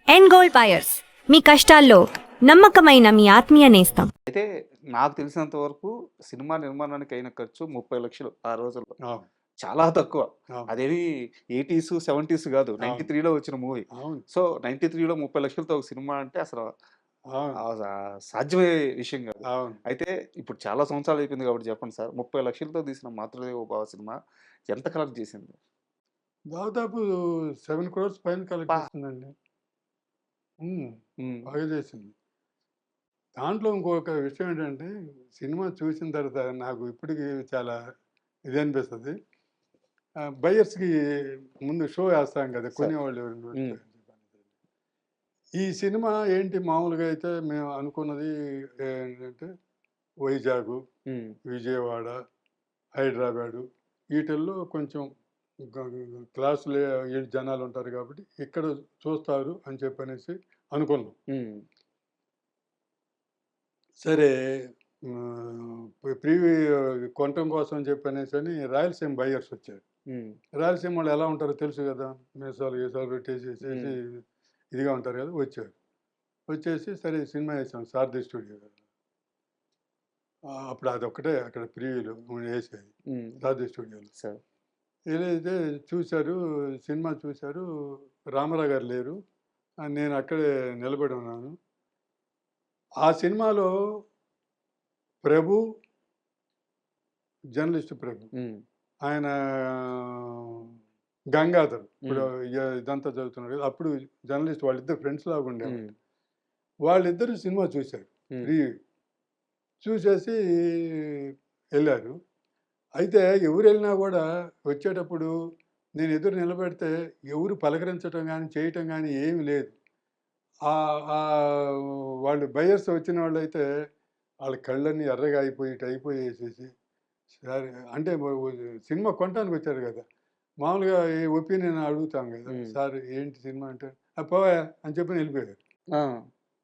End gold buyers మీ కష్టాల్లో నమ్మకమైన మీ ఆత్మీయ నేస్తం. అయితే నాకు తెలిసినంత వరకు సినిమా నిర్మాణానికి అయిన ఖర్చు 30,00,000 ఆ రోజుల్లో. అవును. చాలా తక్కువ. అవును. అదేమి 80స్, 70స్ కాదు. అవును. 93లో వచ్చిన మూవీ. అవును. సో 93లో 30,00,000తో ఒక సినిమా అంటే అసలు అవును. సాధ్యమయ్యే విషయం కాదు. అవును. అయితే ఇప్పుడు చాలా సంవత్సరాలు అయిపోయింది కాబట్టి చెప్పండి సార్. 30,00,000తో తీసిన 'మాతృదేవో భవ' సినిమా ఎంత కలెక్ట్ చేసింది? దాదాపు 7 క్రోర్స్ పైన కలెక్ట్ అబ్బా! చేసిందండి. హ్మ్. హ్మ్. బాగా చేసింది. దాంట్లో ఇంకొక విషయం ఏంటంటే, సినిమా చూసిన తర్వాత నాకు ఇప్పటికి చాలా ఇదనిపిస్తది. బయర్స్‌కి ముందు షో ఏస్తాం కదా! సార్. కొనేవాళ్ళు ఎవరైనా వస్తే హ్మ్. అని చెప్పని. ఈ సినిమా ఏంటి మామూలుగా అయితే మేము అనుకున్నది ఏంటంటే, వైజాగు, హ్మ్. విజయవాడ, హైదరాబాదు ఈటిల్లో కొంచెం క్లాసులే ఈ జనాలు ఉంటారు కాబట్టి ఇక్కడ చూస్తారు అని చెప్పనేసి అనుకున్నాం. హ్మ్. సరే ప్రీవి కొనటం కోసం అని చెప్పనేసని రాయలసీమ బయర్స్ వచ్చారు. హ్మ్. రాయలసీమ వాళ్ళు ఎలా ఉంటారో తెలుసు కదా! మీసాలు గీసాలు పెట్టేసేసేసి హ్మ్. ఇదిగా ఉంటారు కదా! వచ్చారు. వచ్చేసి సరే సినిమా వేసాం సారథి స్టూడియో. అప్పుడు అదొక్కటే అక్కడ ప్రివ్యూలు వేసేది హ్మ్. సారథి స్టూడియోలో. సార్. ఏదైతే చూశారు, సినిమా చూశారు. రామారావు గారు లేరు. నేను అక్కడే నిలబడి ఉన్నాను. ఆ సినిమాలో ప్రభు, జర్నలిస్ట్ ప్రభు. హ్మ్. ఆయన గంగాధర్. ఇప్పుడు హ్మ్. ఇదంతా చదువుతున్నాడు కదా! అప్పుడు జర్నలిస్ట్ వాళ్ళిద్దరు ఫ్రెండ్స్ లాగా ఉండేవాళ్ళు. హ్మ్. వాళ్ళిద్దరూ సినిమా చూశారు. హ్మ్. ప్రివ్యూ. చూసేసి ఎళ్లారు. అయితే ఎవరెళ్ళినా గూడా వచ్చేటప్పుడు నేను ఎదురు నిలబెడితే ఎవరు పలకరించటం గాని, చేయటం గాని ఏమి లేదు. వాళ్ళు బయర్స్ వచ్చిన వాళ్ళైతే వాళ్ళ కళ్ళన్నీ ఎర్రగా అయిపోయి, అయిపోయేసేసి సరే అంటే సినిమా కొనటానికొచ్చారు గదా! మామూలుగా ఈ ఒపీనియన్ అడుగుతాం గదా! హ్మ్. సార్ ఏంటి సినిమా అంటే, పోవయ్యా అని చెప్పని ఎళ్ళిపోయారు. ఆ!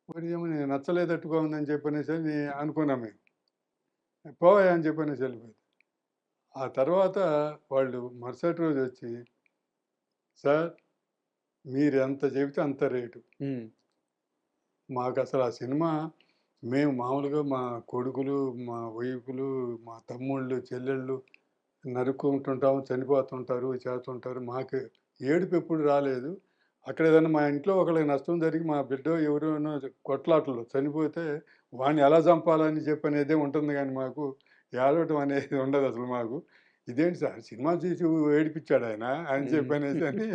మరి ఏమో నచ్చలేదట్టుగా ఉందని చెప్పనేసని అనుకున్నాం మేము. పోవయ్యా అని చెప్పనేసి ఎళ్ళిపోయారు. ఆ తర్వాత వాళ్ళు మరుసటి రోజొచ్చి, సార్ మీరెంత చెబితే అంత రేటు. హ్మ్. మాకసలు ఆ సినిమా మేము మామూలుగా మా కొడుకులు, మా వైఫులు, మా తమ్ముళ్ళు, చెల్లెళ్ళు నరుక్కుంటుంటాం, చనిపోతుంటారు, చేస్తుంటారు. మాకు ఏడుపెప్పుడు రాలేదు. అక్కడ ఏదన్నా మా ఇంట్లో ఒకళ్ళకి నష్టం జరిగి మా బిడ్డో ఎవరోనో కొట్లాటలో చనిపోతే వాడిని ఎలా చంపాలని చెప్పనేదే ఉంటుంది గానీ మాకు ఏడవటం అనేది ఉండదసలు మాకు. ఇదేంటి సార్ సినిమా చూసి ఏడిపిచ్చాడాయన అని హ్మ్. చెప్పనేసని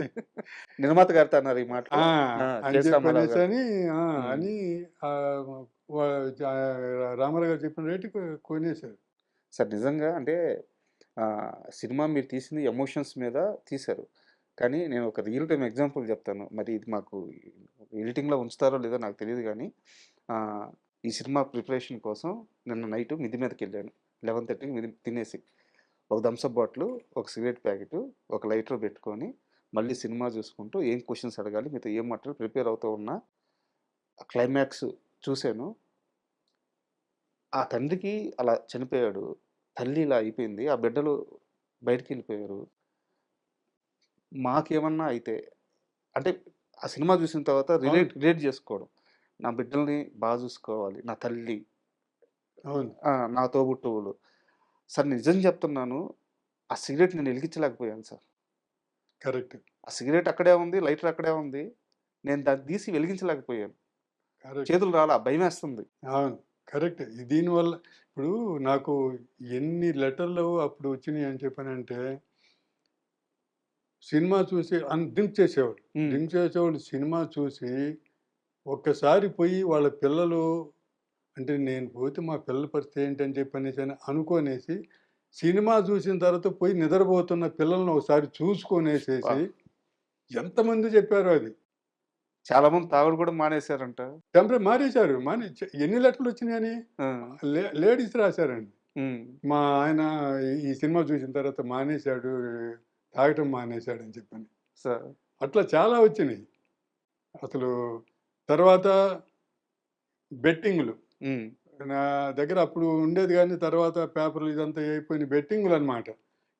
నిర్మాత గారితో అన్నారు ఈ మాటలు. ఆ! ఆ! అని 'కె. రామారావు' గారు. చెప్పనేసని హ్మ్. అని ఆహ్, వ జ రామారావు గారు చెప్పిన రేటుకి కొనేసారు. సార్ నిజంగా అంటే సినిమా మీరు తీసింది ఎమోషన్స్ మీద తీశారు. కానీ నేను ఒక రియల్ టైమ్ ఎగ్జాంపుల్ చెప్తాను. మరి ఇది మాకు ఎడిటింగ్‌లో ఉంచుతారో లేదో నాకు తెలీదు గానీ ఆహ్, ఈ సినిమా ప్రిపరేషన్ కోసం నిన్న నైట్ మిద్ది మీదకెళ్ళాను. 11:30కి తినేసి. ఒక థమ్స్ అప్ బాటిలు, ఒక సిగరెట్ ప్యాకెటు, ఒక లైటర్ పెట్టుకొని మళ్ళీ సినిమా చూసుకుంటూ ఏం క్వెషన్స్ అడగాలి, మీతో ఏం మాట్లాడాలి ప్రిపేర్ అవుతూ ఉన్నా. క్లైమాక్స్ చూసాను. ఆ తండ్రికి అలా చనిపోయాడు. తల్లి ఇలా అయిపోయింది. ఆ బిడ్డలు బయటికెళ్ళిపోయారు. మాకేమన్నా అయితే అంటే ఆ సినిమా చూసిన తర్వాత అవును. రిలేట్ చేసుకోవడం. నా బిడ్డల్ని చూసుకోవాలి. నా తల్లి, అవును. నా తోబుట్టువులు. సార్ నిజం చెప్తున్నాను. ఆ సిగరెట్ నేను ఎలిగించలేకపోయాను సార్. కరెక్ట్. ఆ సిగరెట్ అక్కడే ఉంది. లైటర్ అక్కడే ఉంది. నేను దాన్ని తీసి వెలిగించలేకపోయాను. కరెక్ట్. చేతులు రాలా భయమేస్తుంది. అవును. కరెక్ట్. దీనివల్ల ఇప్పుడు నాకు ఎన్ని లెటర్‌లు అప్పుడు వచ్చినియి అని చెప్పనంటే, సినిమా చూసి డ్రింక్ చేసేవాళ్ళు. హ్మ్. డ్రింక్ చేసేవాళ్ళు సినిమా చూసి ఒక్కసారి పోయి వాళ్ళ పిల్లలు అంటే నేను పోతే మా పిల్లల పరిస్థితి ఏంటని చెప్పనేసని అనుకోనేసి, సినిమా చూసిన తర్వాత పోయి నిద్రపోతున్న పిల్లల్ని ఒకసారి అబ్బా! చూసుకొనేసేసి ఎంతమంది చెప్పారో అది. చాలా మంది తాగుడు కూడా మానేశారంట. మానేశారు. ఎన్ని లెటర్‌లొచ్చినాయని ఆ! లేడీస్ రాశారండి. హ్మ్. మా ఆయన ఈ సినిమా చూసిన తర్వాత మానేశాడు, తాగటం మానేశాడని చెప్పని. సార్. అట్లా చాలా వచ్చినియి. అసలు తర్వాత బెట్టింగులు. హ్మ్. నా దగ్గర అప్పుడు ఉండేది గానీ తర్వాత పేపర్‌లు ఇదంతా అయిపోయిన బెట్టింగులనమాట.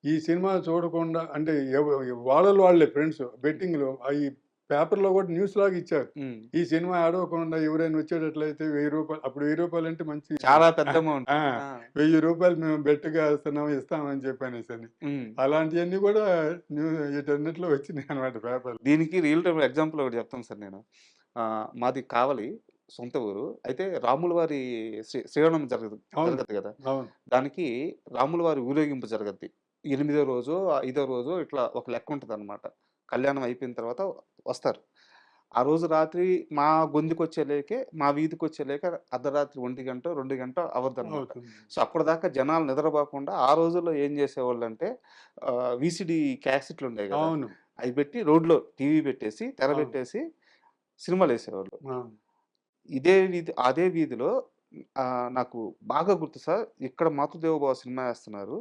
ఈ సినిమా చూడకుండా అంటే వాళ్ళలో వాళ్ళే ఫ్రెండ్స్ బెట్టింగ్‌లు అయి పేపర్‌లో కూడా న్యూస్ లాగా ఇచ్చారు. హ్మ్. ఈ సినిమా ఆడవకుండా ఎవరైనా వచ్చేటట్లయితే రూ. 1000 అప్పుడు రూ. 1000 అంటే మంచి చాలా పెద్ద అమౌంట్. ఆ! ఆ! రూ. 1000 మేము బెట్‌గా ఏస్తున్నాం, ఇస్తామని చెప్పనేసని. హ్మ్. అలాంటియన్నీ కూడా వీటన్నిటిలో వచ్చినాయన్నమాట పేపర్‌లో. దీనికి రియల్ టైమ్ ఎగ్జాంపుల్ ఒకటి చెప్తాను సార్ నేను. మాది కావలి సొంత ఊరు. అయితే రాముల వారి శ్రీరామనవమి అవును. జరగద్ది గదా! అవును. దానికి రాముల వారి ఊరేగింపు జరగద్ది. ఎనిమిదో రోజో, ఐదో రోజో ఇట్లా ఒక లెక్క ఉంటదనమాట. కళ్యాణం అయిపోయిన తర్వాత వస్తారు. ఆ రోజు రాత్రి మా గొంతుకొచ్చేలేకే, మా వీధికొచ్చేలేకే అర్ధరాత్రి 1 గంటో, 2 గంటో అవద్దనమాట. అవుతుంది. సో, అప్పటిదాకా జనాలు నిద్రపోకుండా ఆ రోజుల్లో ఏం జేసేవాళ్ళంటే వీసీడీ క్యాసెట్లుండేయి గదా! అవును. అయి పెట్టి రోడ్‌లో టీవీ పెట్టేసి, తెర అవును. పెట్టేసి సినిమాలేసేవాళ్ళు. అవును. అదే వీధిలో నాకు బాగా గుర్తు సార్. ఇక్కడ 'మాతృదేవోభవ' సినిమా ఏస్తున్నారు.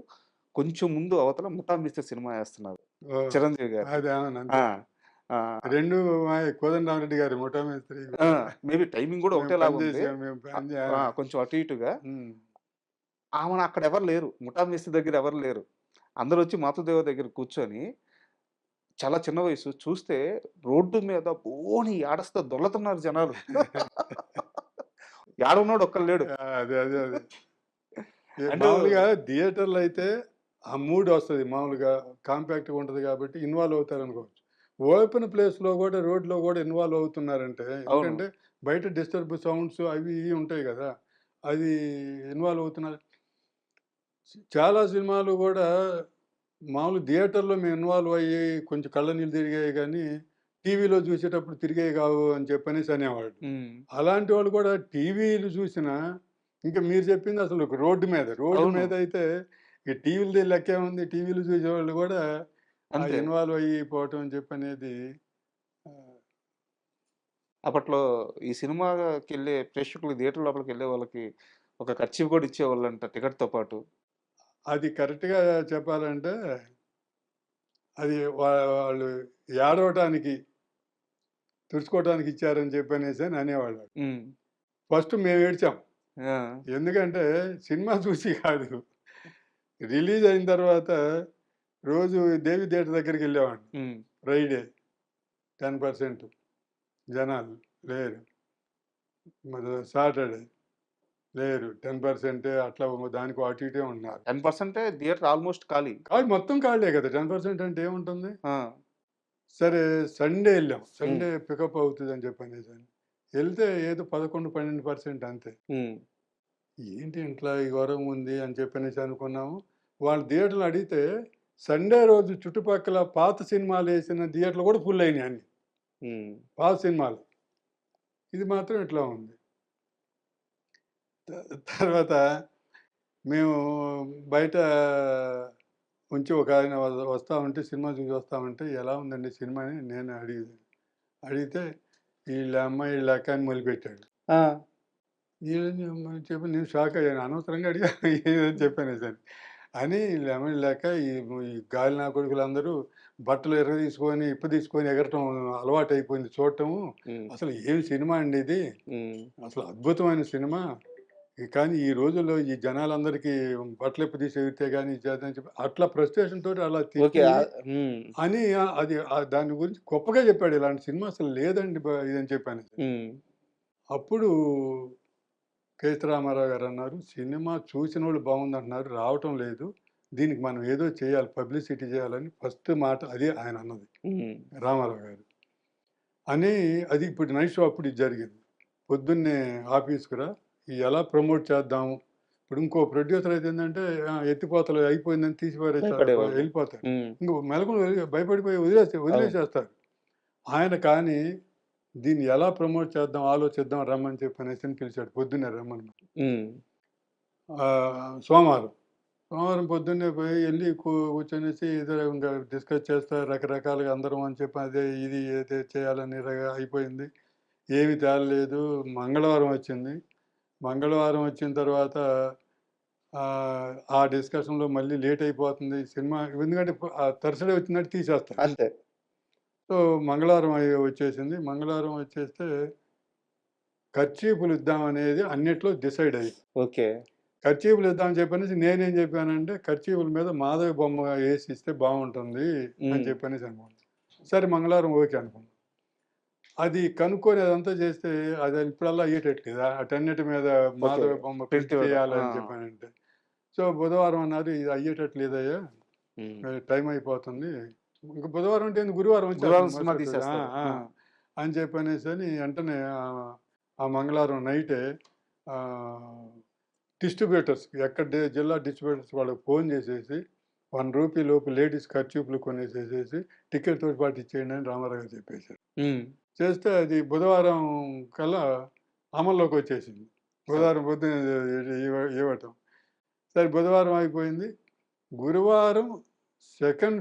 కొంచెం ముందు అవతల 'ముఠా మిస్టర్' సినిమా ఏస్తున్నారు. ఓహ్! చిరంజీవి గారిది. అది అవును. ఆ! అంతే. ఆహ్, 2 కోదండరామిరెడ్డి గారి 'ముఠా మేస్త్రి' ఆ! కూడా మేబీ టైమింగ్ గూడా మేము ఒకటేలాగుంది. పనిచేసాం. మేము పని జే కొంచెం అటు ఇటుగా. హ్మ్. ఆమెన అక్కడ ఎవరు లేరు. 'ముఠా మిస్త్రి' దగ్గర ఎవరు లేరు. అందరొచ్చి 'మాతృదేవ' దగ్గర కూర్చొని చాలా చిన్న వయసు. చూస్తే రోడ్డు మీద బోని ఏడస్తా దొర్లుతున్నారు జనాలు. ఏడున్నోడు ఒక్కడు లేడు. అదే. అండ్ మామూలుగా థియేటర్‌లో అయితే ఆ మూడ్ వస్తది. మామూలుగా కాంపాక్ట్‌గా ఉంటది కాబట్టి ఇన్వాల్వ్ అవుతారనుకోవచ్చు. ఓపెన్ ప్లేస్‌లో గూడా రోడ్‌లో గూడా ఇన్వాల్వ్ అవుతున్నారంటే అవును. ఎందుకంటే బయట డిస్టర్బ్ సౌండ్స్ అవి ఇవి ఉంటాయి గదా! అది ఇన్వాల్వ్ అవుతున్నారు. చాలా సినిమాలు గూడా మామూలు థియేటర్‌లో మేము ఇన్వాల్వ్ అయ్యి కొంచెం కళ్ళ నీళ్ళు తిరిగాయి గానీ, టీవీలో చూసేటప్పుడు తిరిగేవి గావు అని చెప్పనేసి అనేవాళ్ళు. హ్మ్. అలాంటి వాళ్ళు కూడా టీవీలు చూసినా, ఇంక మీరు చెప్పింది అసలు ఒక రోడ్డు మీద. రోడ్డు అవును. మీద అయితే ఈ టీవీలది లెక్కేముంది. టీవీలు చూసేవాళ్ళు గూడా అంతే. ఇన్వాల్వ్ అయిపోవటం అని చెప్పనేది ఆహ్, అప్పట్లో ఈ సినిమాకెళ్ళే ప్రేక్షకులు థియేటర్ లోపలికెళ్ళే వాళ్ళకి ఒక కర్చీఫ్ గూడా ఇచ్చేవాళ్ళంట టికెట్‌తో పాటు. అది కరెక్ట్‌గా చెప్పాలంటే అది వాళ్ళు ఏడవటానికి, తుడుచుకోవటానికి ఇచ్చారని చెప్పనేసని అనేవాళ్ళు. హ్మ్. ఫస్ట్ మేము ఏడ్చాం. ఆ! ఎందుకంటే సినిమా చూసి కాదు. రిలీజ్ అయిన తర్వాత రోజు దేవి థియేటర్ దగ్గరికెళ్ళేవాడిని. హ్మ్. ఫ్రైడే 10% జనాలు లేరు. సాటర్‌డే లేరు. 10% అట్లా దానికో అటు ఇటే ఉన్నారు. 10% థియేటర్ ఆల్‌మోస్ట్ ఖాళీ. కాదు మొత్తం ఖాళీయే కదా! 10% అంటే ఏముంటుంది? ఆ! సరే సండే ఎళ్ళాం. హ్మ్. సండే పికప్ అవుతదని చెప్పనేసని. ఎళ్తే ఏదో 11, 12% అంతే. హ్మ్. ఏంటి ఇట్లా ఈ ఘోరం ఉంది అని చెప్పనేసి అనుకున్నాము. వాళ్ళు థియేటర్‌లో అడిగితే సండే రోజు చుట్టుపక్కల పాత సినిమాలేసిన థియేటర్‌లు కూడా ఫుల్ అయినాయి అన్ని. హ్మ్. పాత సినిమాలు. ఇది మాత్రం ఇట్లా ఉంది. తర్వాత మేము బయట ఉంచి ఒకాయన వస్తా ఉంటే సినిమా చూసి వస్తా ఉంటే, "ఎలా ఉందండి సినిమా" అని నేను అడిగితే, "ఈళ్ళ అమ్మ, ఈళ్ళ అక్క" అని మొదలుపెట్టాడు. ఆ! ఈళ్ళని అమ్మ అని చెప్పి నేను షాక్ అయ్యాను. అనవసరంగా అడిగా ఏదని చెప్పనేసని. అని ఈళ్ళ అమ్మ, ఈళ్ళ అక్క ఈ గాలి నా కొడుకులందరూ బట్టలు ఇప్పదీసుకొని ఎగరటం అలవాటయిపోయింది చూడటము. హ్మ్. అసలు ఏం సినిమా అండి ఇది. హ్మ్. అసలు అద్భుతమైన సినిమా. కానీ ఈ రోజుల్లో ఈ జనాలందరికీ బట్టలిప్పదీసి ఎగిరితే గాని ఇది చేద్దని చెప్పి అట్లా ఫ్రస్ట్రేషన్ తోటి అలా ఓకే. తిట్టి హ్మ్. అని అది దాని గురించి గొప్పగా చెప్పాడు. ఇలాంటి సినిమా అసలు లేదండి ఇదని చెప్పాను. హ్మ్. అప్పుడు కేఎస్ రామారావు గారన్నారు, "సినిమా చూసినోళ్ళు బావుందంటున్నారు. రావటం లేదు. దీనికి మనం ఏదో చేయాలి. పబ్లిసిటీ చేయాలని" ఫస్ట్ మాట అదే ఆయన అన్నది. హ్మ్. రామారావు గారు. అని అది ఇప్పుడు నైట్ షో అప్పుడు ఇది జరిగింది. పొద్దున్నే ఆఫీస్‌కి రా, ఎలా ప్రమోట్ చేద్దాము. ఇప్పుడు ఇంకో ప్రొడ్యూసర్ అయితే ఏందంటే ఎత్తిపోతలు అయిపోయిందని తీసి పారేస్తారు. భయపడేవాళ్ళు. ఎళ్ళిపోతారు. హ్మ్. ఇంకో మెలకువలు భయపడిపోయి అవును. వదిలేసేస్తారు. ఆయన కానీ దీన్ని ఎలా ప్రమోట్ చేద్దాం ఆలోచిద్దాం రమ్మని చెప్పనేసని పిలిచాడు. పొద్దున్నే రమ్మన్నాడు. హ్మ్. సోమవారం. సోమవారం పొద్దున్నే పోయి ఎళ్లి కూర్చొనేసి ఏదో ఇంక డిస్కస్ చేస్తా రకరకాలుగా అందరం అని చెప్పి అదే ఇది ఏదో చేయాలని అయిపోయింది. ఏమి తేలలేదు. మంగళవారం వచ్చింది. మంగళవారం వచ్చిన తర్వాత ఆ డిస్కషన్‌లో మళ్ళీ లేట్ అయిపోతుంది. సినిమా ఎందుకంటే థర్స్‌డే వచ్చిందంటే తీసేస్తారు. అంతే. సో, మంగళవారం వచ్చేసింది. మంగళవారం వచ్చేస్తే కర్చీఫులు ఇద్దామనేది అన్నిట్లో డిసైడ్ అయ్యింది. ఓకే. కర్చీఫులు ఇద్దామని చెప్పనేసి నేనేం చెప్పానంటే, కర్చీఫుల మీద మాధవి బొమ్మ ఏసి ఇస్తే బావుంటుంది అని హ్మ్. చెప్పనేసి అనుకున్నాను. సరే మంగళవారం ఓకే అనుకున్నాం. అది కనుక్కొని అదంతా చేస్తే అది ఇప్పుడల్లా అయ్యేటట్లేదు. అటన్నిటి మీద ఓకే. మాధవ బొమ్మ ప్రింట్ ప్రింట్ ఇవ్వడం. ఆ! చేయాలని చెప్పానంటే. సో, బుధవారం అన్నారు, "ఇది అయ్యేటట్లేదయ్యా, హ్మ్. టైం అయిపోతుంది." ఇంక బుధవారం అంటే ఏంది, గురువారం గురువారం వచ్చేస్తుంది సినిమా మరుసటి రోజు. తీసేస్తారు. ఆ! అని చెప్పనేసని వెంటనే ఆ మంగళవారం నైటే ఆహ్, డిస్ట్రిబ్యూటర్స్‌కి ఎక్కడ జిల్లా డిస్ట్రిబ్యూటర్స్ వాళ్ళకి ఫోన్ చేసేసి, ₹1 లోపు లేడీస్ కర్చీఫ్‌లు కొనేసేసేసి టికెట్‌తో పాటు ఇచ్చేయండి అని రామారావు గారు చెప్పేసారు. హ్మ్. చేస్తే అది బుధవారం కల్లా అమల్లోకి వచ్చేసింది. సరే. బుధవారం పొద్దున ఇవ్వటం. సరే బుధవారం అయిపోయింది. గురువారం సెకండ్